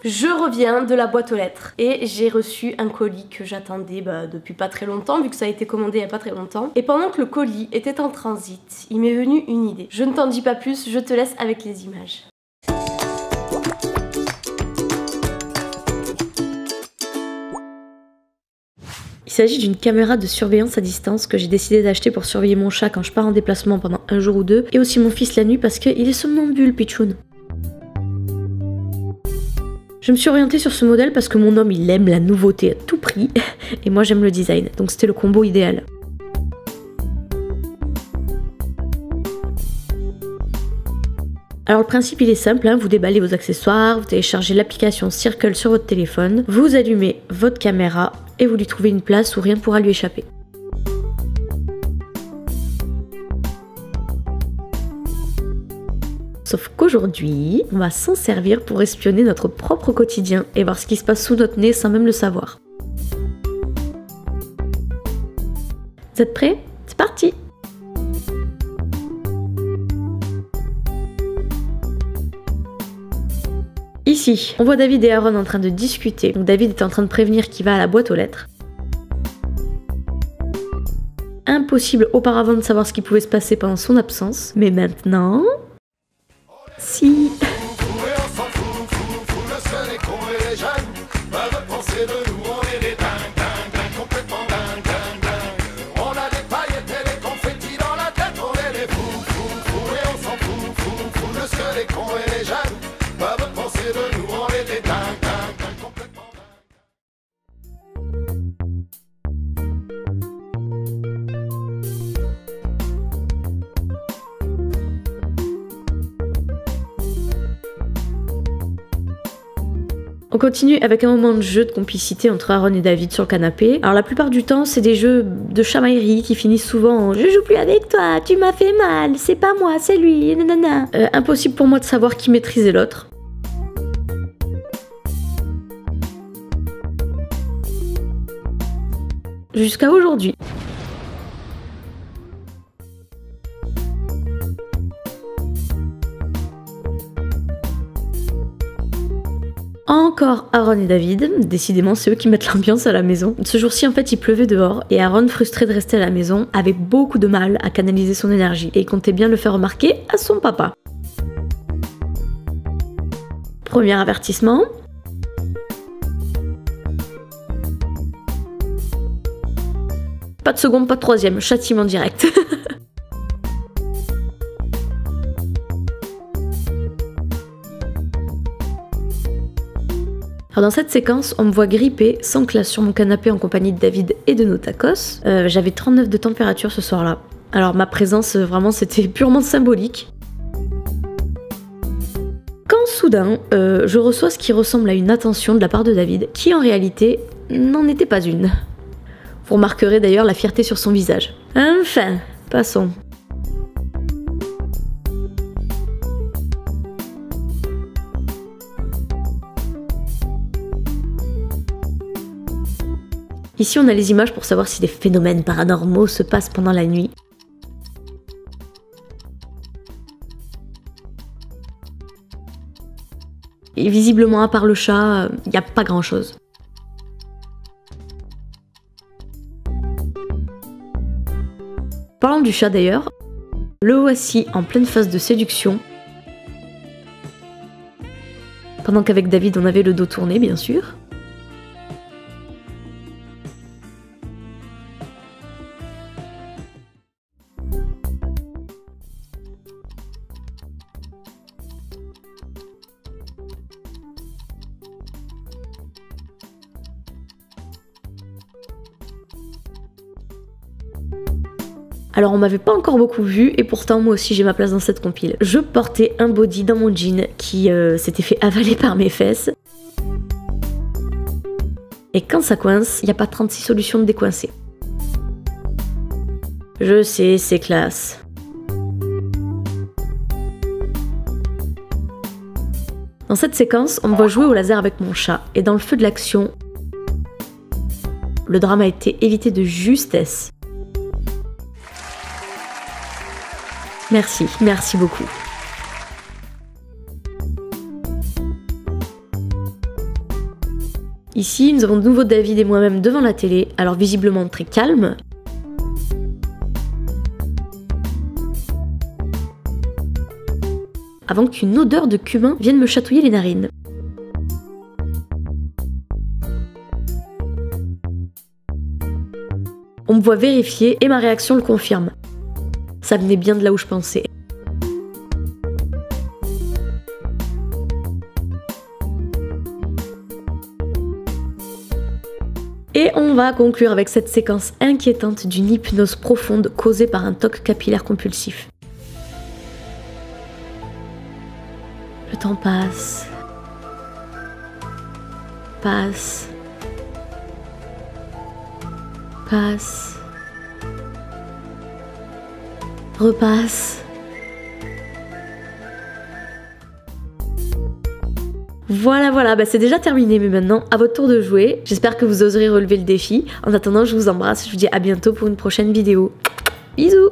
Je reviens de la boîte aux lettres et j'ai reçu un colis que j'attendais depuis pas très longtemps vu que ça a été commandé il y a pas très longtemps. Et pendant que le colis était en transit, il m'est venu une idée. Je ne t'en dis pas plus, je te laisse avec les images. Il s'agit d'une caméra de surveillance à distance que j'ai décidé d'acheter pour surveiller mon chat quand je pars en déplacement pendant un jour ou deux, et aussi mon fils la nuit parce qu'il est somnambule, Pichoun. Je me suis orientée sur ce modèle parce que mon homme il aime la nouveauté à tout prix, et moi j'aime le design, donc c'était le combo idéal. Alors le principe il est simple, vous déballez vos accessoires, vous téléchargez l'application Circle sur votre téléphone, vous allumez votre caméra et vous lui trouvez une place où rien ne pourra lui échapper. Sauf qu'aujourd'hui, on va s'en servir pour espionner notre propre quotidien et voir ce qui se passe sous notre nez sans même le savoir. Vous êtes prêts? C'est parti! Ici, on voit David et Aaron en train de discuter. Donc David est en train de prévenir qu'il va à la boîte aux lettres. Impossible auparavant de savoir ce qui pouvait se passer pendant son absence. Mais maintenant... Si... On continue avec un moment de jeu de complicité entre Aaron et David sur le canapé. Alors la plupart du temps, c'est des jeux de chamaillerie qui finissent souvent en « Je joue plus avec toi, tu m'as fait mal, c'est pas moi, c'est lui, nanana ». Impossible pour moi de savoir qui maîtrisait l'autre. Jusqu'à aujourd'hui. Encore Aaron et David, décidément c'est eux qui mettent l'ambiance à la maison. Ce jour-ci en fait il pleuvait dehors et Aaron, frustré de rester à la maison, avait beaucoup de mal à canaliser son énergie et il comptait bien le faire remarquer à son papa. Premier avertissement. Pas de second, pas de troisième, châtiment direct. Alors dans cette séquence, on me voit gripper, sans classe sur mon canapé en compagnie de David et de nos tacos. J'avais 39 de température ce soir-là. Alors ma présence, vraiment, c'était purement symbolique. Quand soudain, je reçois ce qui ressemble à une attention de la part de David, qui en réalité n'en était pas une. Vous remarquerez d'ailleurs la fierté sur son visage. Enfin, passons. Ici, on a les images pour savoir si des phénomènes paranormaux se passent pendant la nuit. Et visiblement, à part le chat, il n'y a pas grand-chose. Parlant du chat d'ailleurs, le voici en pleine phase de séduction. Pendant qu'avec David, on avait le dos tourné, bien sûr. Alors on m'avait pas encore beaucoup vu et pourtant moi aussi j'ai ma place dans cette compile. Je portais un body dans mon jean qui s'était fait avaler par mes fesses. Et quand ça coince, il n'y a pas 36 solutions de décoincer. Je sais, c'est classe. Dans cette séquence, on me voit jouer au laser avec mon chat et dans le feu de l'action, le drame a été évité de justesse. Merci, merci beaucoup. Ici, nous avons de nouveau David et moi-même devant la télé, alors visiblement très calme. Avant qu'une odeur de cumin vienne me chatouiller les narines. On me voit vérifier et ma réaction le confirme. Ça venait bien de là où je pensais. Et on va conclure avec cette séquence inquiétante d'une hypnose profonde causée par un TOC capillaire compulsif. Le temps passe. Passe. Passe. Repasse. Voilà, bah c'est déjà terminé, mais maintenant, à votre tour de jouer. J'espère que vous oserez relever le défi. En attendant, je vous embrasse, je vous dis à bientôt pour une prochaine vidéo. Bisous!